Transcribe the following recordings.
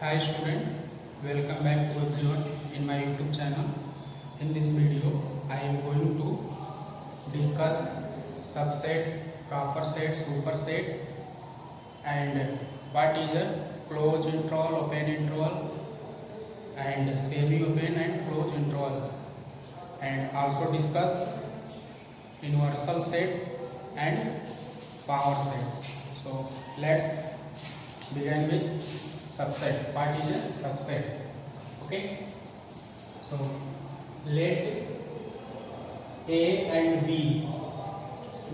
Hi student, welcome back to everyone in my YouTube channel. In this video, I am going to discuss subset, proper set, superset, and what is a closed interval, open interval, and semi-open and closed interval, and also discuss universal set and power sets. So let's begin with subset. What is a subset? Okay, so let A and B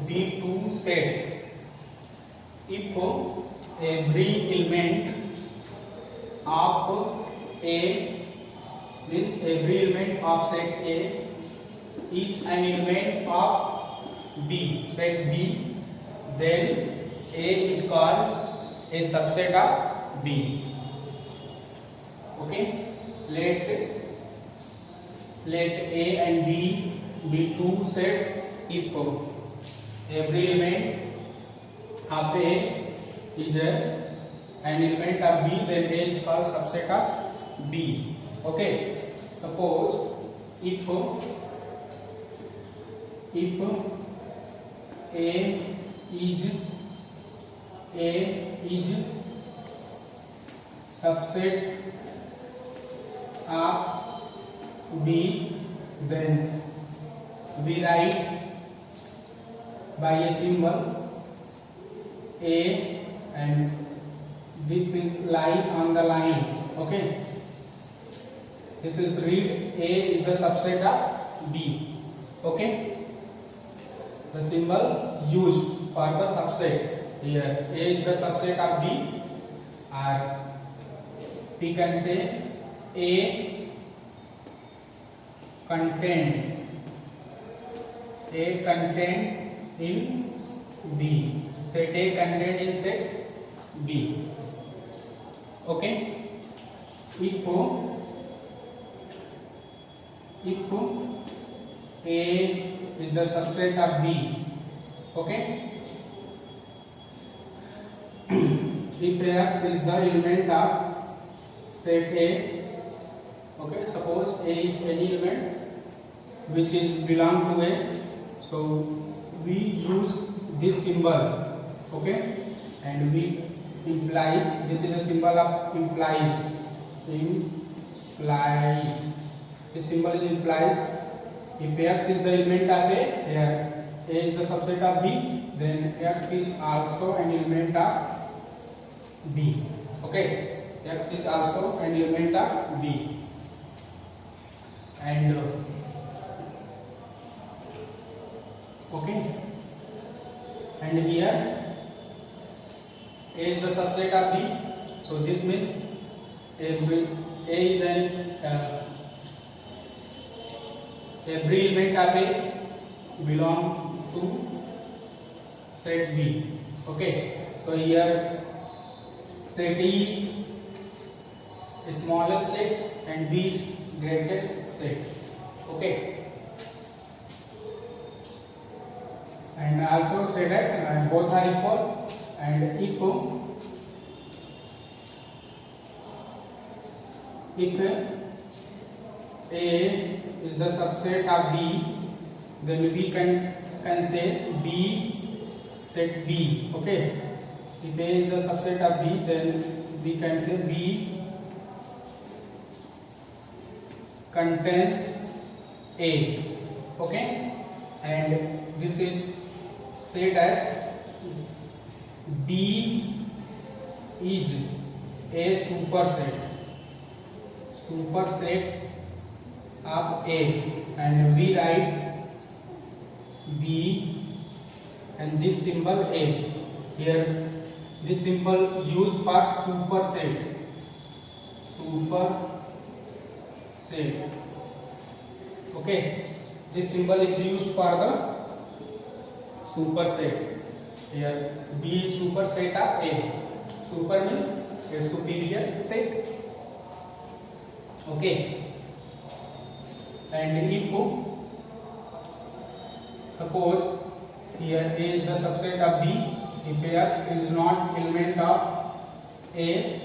be two sets if every element of A means every element of set A is an element of B, set B, then A is called a subset of B. Okay, let A and B be two sets if every element of A is an element of B, then A is called subset of B. Okay, suppose if A is subset of B, then we write by a symbol A, and this is line on the line. Okay, this is read A is the subset of B. Okay, the symbol used for the subset here, A is the subset of B, or we can say A contained in B. Set A contained in set B. Okay, if A is the subset of B, okay, if X is the element of set A, okay, suppose A is any element which is belong to A, so we use this symbol, okay, and we implies, this is a symbol of implies, this symbol is implies. If X is the element of A, here A is the subset of B, then X is also an element of B. Okay, X is also an element of B, and okay, and here A is the subset of B, so this means A is an every element of A belong to set B. Okay, so here set E is smallest set and B is greatest set. Okay, and also say that both are equal, and if A is the subset of B, then we can say B set B. Okay, if A is the subset of B, then we can say B contains A. Okay, and this is say that B is a superset of A, and we write B and this symbol A. Here this symbol used for superset. Okay, this symbol is used for the superset. Here B is superset of A. Super means a superior set. Okay, and if suppose here A is the subset of B, if X is not element of A,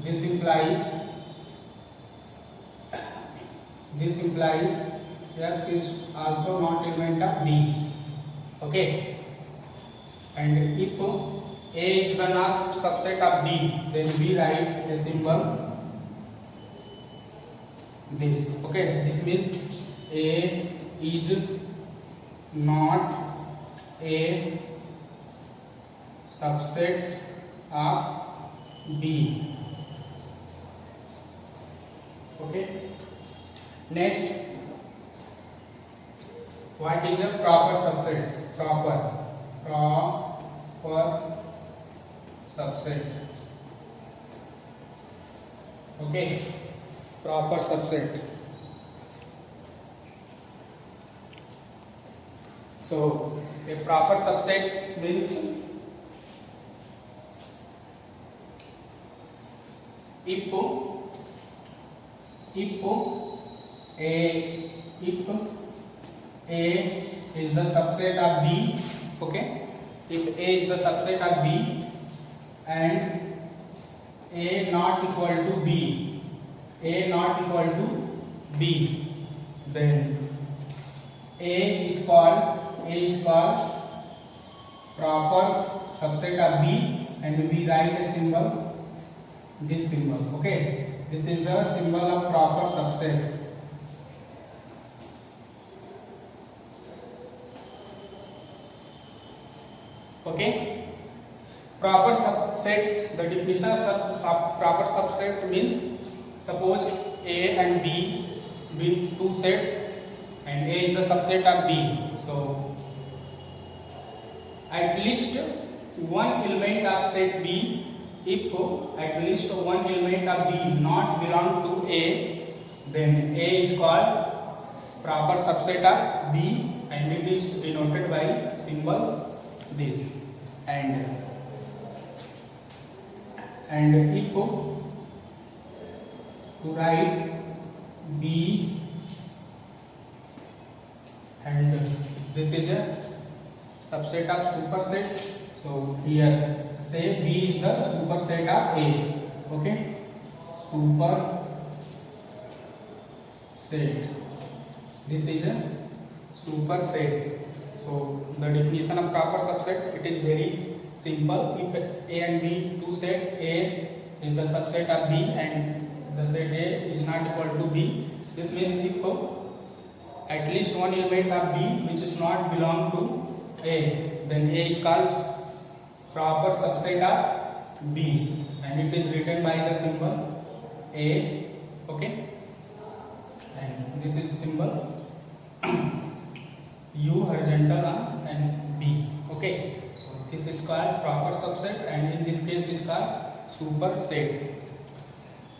this implies X is also not element of B. Okay, and if A is the not subset of B, then we write a symbol this. Okay, this means A is not a subset of B. Okay, next, what is a proper subset? Proper subset. Okay, proper subset. So a proper subset means if A is the subset of B, okay, if A is the subset of B and A not equal to B, then A is called proper subset of B, and we write a symbol, this symbol. Okay, this is the symbol of proper subset. Okay, proper subset, the definition of proper subset means, suppose A and B with two sets and A is the subset of B, so at least one element of set B, if at least one element of B not belong to A, then A is called proper subset of B, and it is denoted by symbol this. And if to write B, and this is a subset of superset, so here say B is the superset of A. Okay, superset, this is a superset. So the definition of proper subset, it is very simple. If A and B two set, A is the subset of B and the set A is not equal to B, this means if at least one element of B which is not belong to A, then A is called proper subset of B, and it is written by the symbol A. Okay, and this is symbol U horizontal and B. Okay, so this is called proper subset, and in this case is called superset.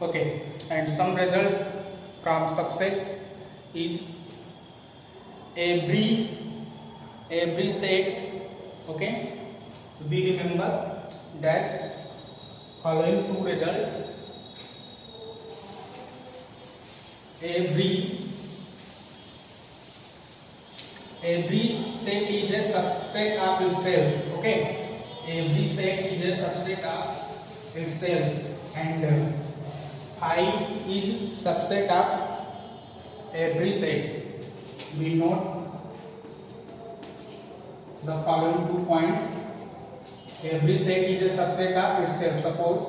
Okay, and some result from subset is every set. Okay, we remember that following two result, every set is a subset of itself. Okay, every set is a subset of itself, and phi is subset of every set. We note the following 2 points. Every set is a subset of itself. Suppose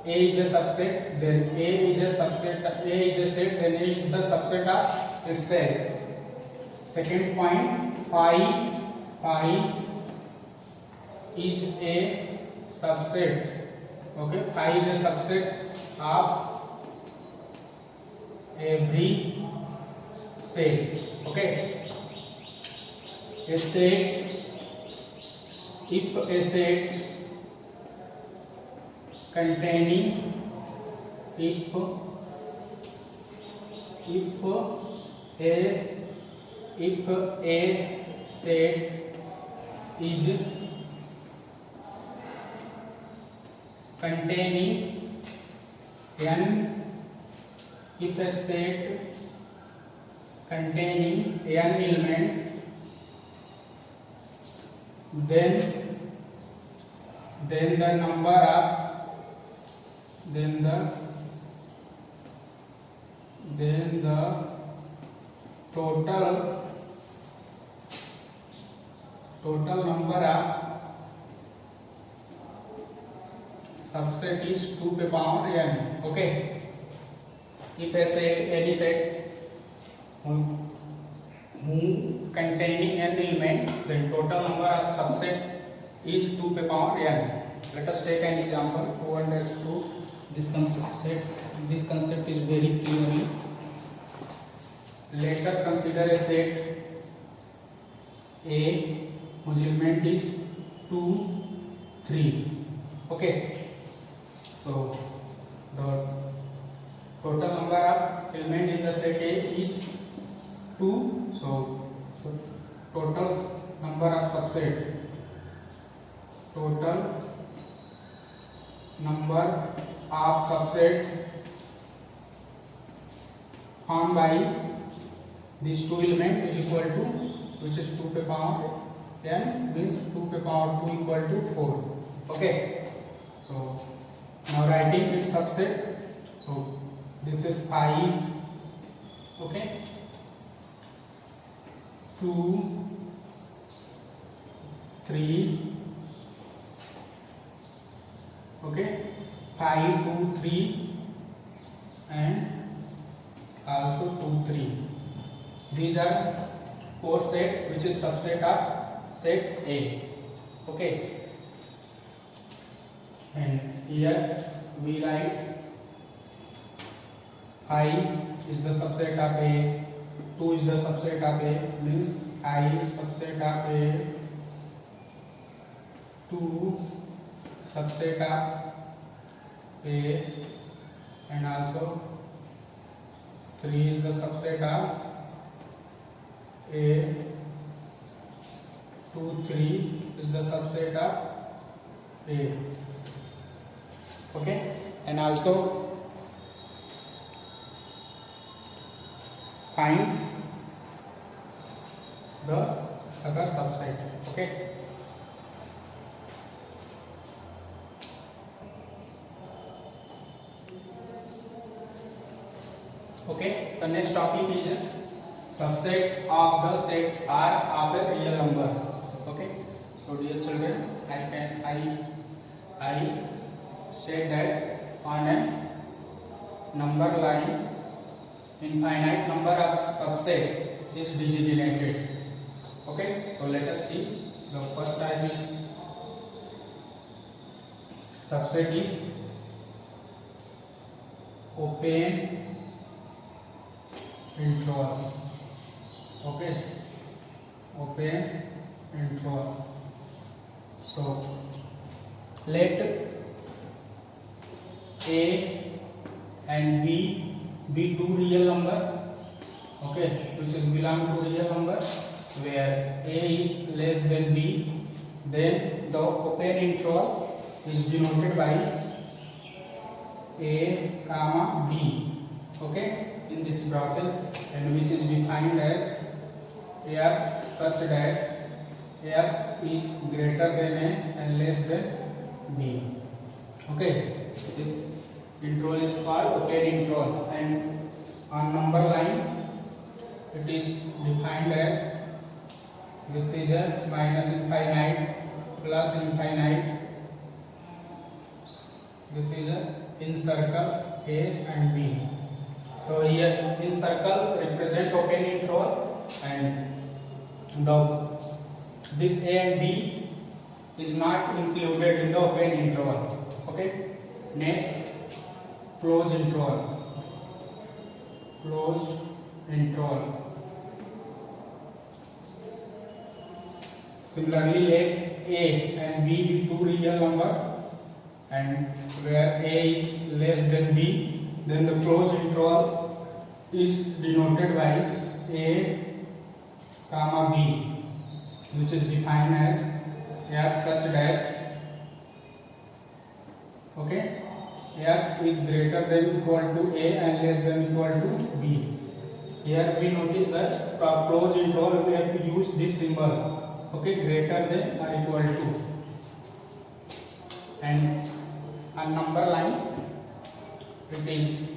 A is a subset, then A is a subset, A is a set, then A is the subset of itself. Second point, phi is a subset. Okay, phi is a subset of every set. Okay, a set, if a set containing, if a set is containing n, if a set containing n element, then the number of then the total number of subset is 2 to the power n. Okay, if a set, any set who containing n element, then total number of subset is 2 to the power n. Let us take an example. To understand this concept is very clearly. Let us consider a set A whose element is 2, 3. Okay, so the total number of element in the set A is 2. So total number of subset, total number of subset formed by these two elements is equal to, which is 2 to the power n, means 2 to the power 2 equal to 4. Okay, so now writing its subset. So this is 5. Okay, 2, 3. Okay, 5, 2, 3 and also 2, 3. These are 4 set which is subset of set A. Okay, and here we write 5 is the subset of A, 2 is the subset of A, means I subset of A, 2 subset of A, and also 3 is the subset of A, 2, 3 is the subset of A. Okay, and also find the other subset. Okay, okay, the next topic is subset of the set R of a real number. Okay, so dear children, I said that on a number line infinite number of subset is degenerated. Okay, so let us see. The first type is subset is open interval. Okay, open interval. So let A and B be two real number. Okay, which is belong to real number, where A is less than B, then the open interval is denoted by A comma B. Okay, in this process, and which is defined as x such that x is greater than A and less than B. Okay, this interval is called open interval, and on number line it is defined as this is a minus infinite plus infinite. This is a in circle A and B. So here in circle represent open interval, and this A and B is not included in the open interval. Okay, next closed interval. Closed interval. Similarly, let A and B be two real number, and where A is less than B, then the closed interval is denoted by A comma B, which is defined as x such that okay, x is greater than equal to A and less than equal to B. Here we notice that for closed interval we have to use this symbol. Okay, greater than or equal to. And on number line it is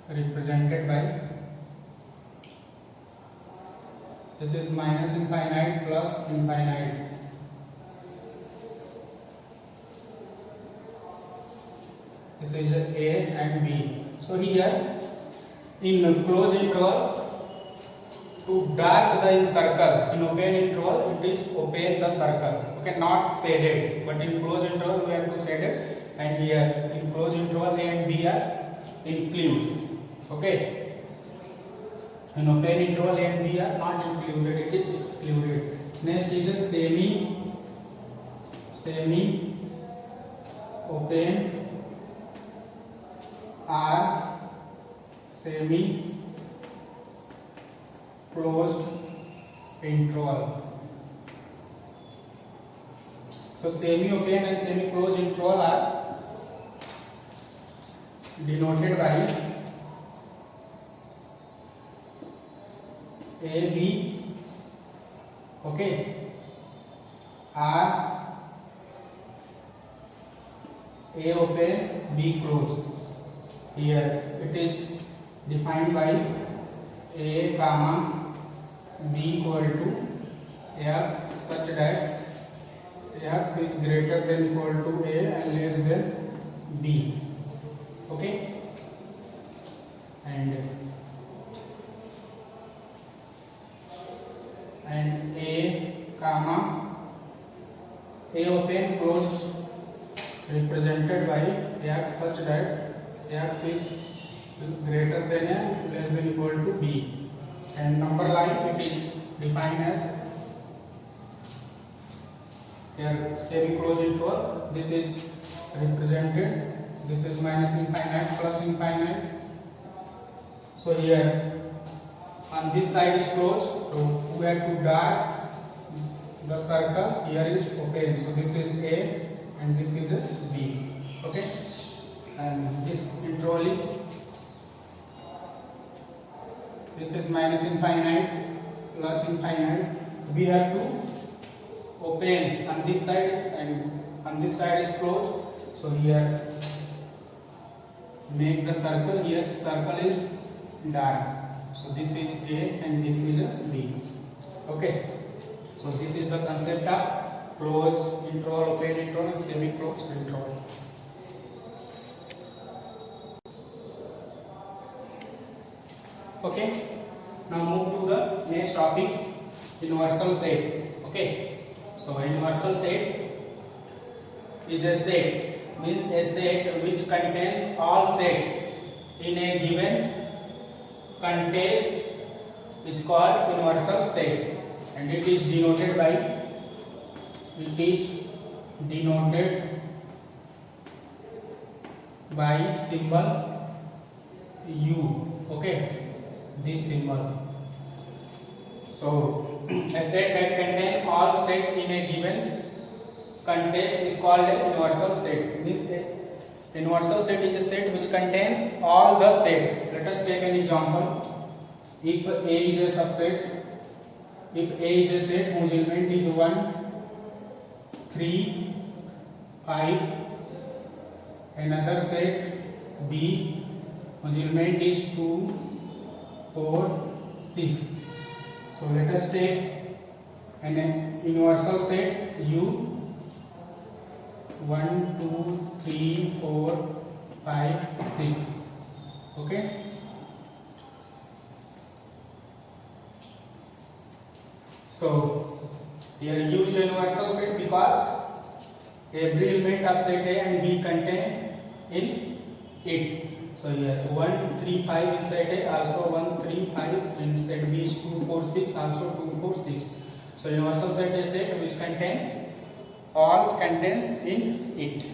represented by, this is minus infinite plus infinite. This is A and B. So here in closed interval, to dark the circle, in open interval it is open the circle, okay, not shaded, but in closed interval we have to shade it, and here in closed interval A and B are included, okay. In open interval A and B are not included, it is excluded. Next is a semi open or semi closed interval. So semi open and semi closed interval are denoted by A, B, okay, or A open, B closed. Here it is defined by A comma B equal to x such that x is greater than equal to A and less than B, okay, and A comma A open closed represented by x such that x is greater than A, less than equal to B, and number line it is defined as, here semi closed interval, this is represented, this is minus infinite plus infinite. So here on this side is closed, so we have to dark the circle, here is open, so this is A and this is B, okay, and this interval is, this is minus infinite plus infinite. We have to open on this side and on this side is closed, so here make the circle, here circle is dark, so this is A and this is B, okay. So this is the concept of closed interval, open interval and semi closed interval. Okay, now move to the next topic, universal set. Okay, so universal set is a set, means a set which contains all set in a given context is called universal set, and it is denoted by symbol U, okay, this symbol. So a set that contains all set in a given context is called a universal set. Means a universal set is a set which contains all the set. Let us take an example. If A is a subset, if A is a set whose element is 1, 3, 5, another set B whose element is 2, 4, 6. So let us take an universal set U, 1, 2, 3, 4, 5, 6. Okay. So here U is a universal set because every element of set A and B contain in it. So here 1, 3, 5 inside A, also 1, 3, 5 inside B is 2, 4, 6, also 2, 4, 6. So universal set is set which contain all contains in it.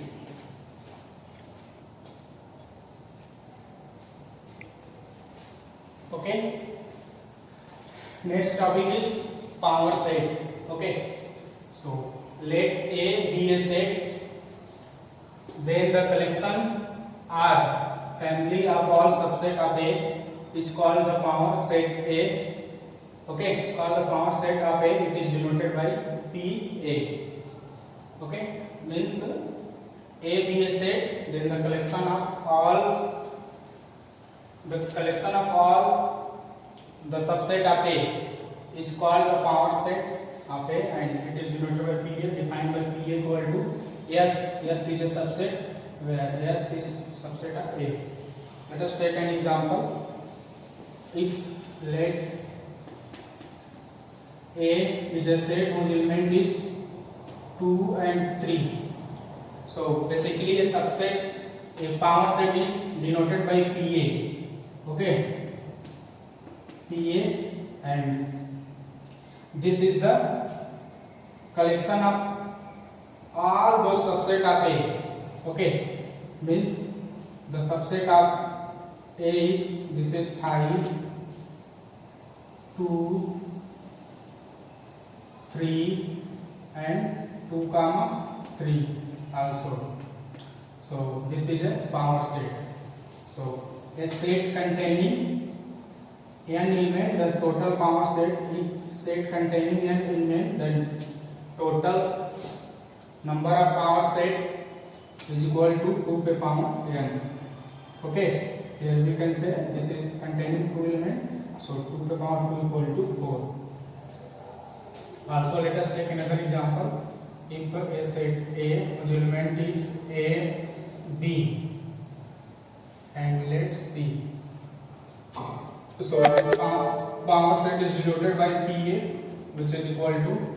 Okay. Next topic is power set. Okay. So let A be a set, then the collection R, family of all subset of A, is called the power set A. Okay, it's called the power set of A. It is denoted by PA. Okay, means A be a set, then the collection of all the subset of A is called the power set of A, and it is denoted by PA, defined by PA equal to S. S is a subset where S is subset of A. Let us take an example. If let A is a set whose element is 2 and 3. So basically a subset, a power set is denoted by PA. Okay, PA, and this is the collection of all those subset of A. Okay, means the subset of A is, this is 5, 2, 3 and 2 comma 3 also. So this is a power set. So a set containing n element, the total power set is set containing n element, then total number of power set is equal to 2 to the power n. Okay, here we can say this is containing 2 element, so 2 to the power 2 equal to 4. Also let us take another example. If a set A whose element is A, B, and let's see. So this power set is denoted by PA, which is equal to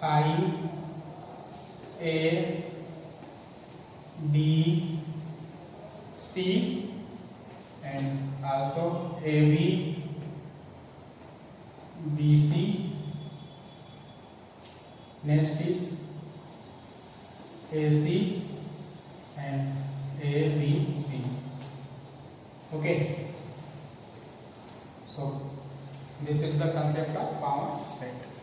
5 A, B, C, and also AB, BC. Next is AC and ABC. Okay, so this is the concept of power set.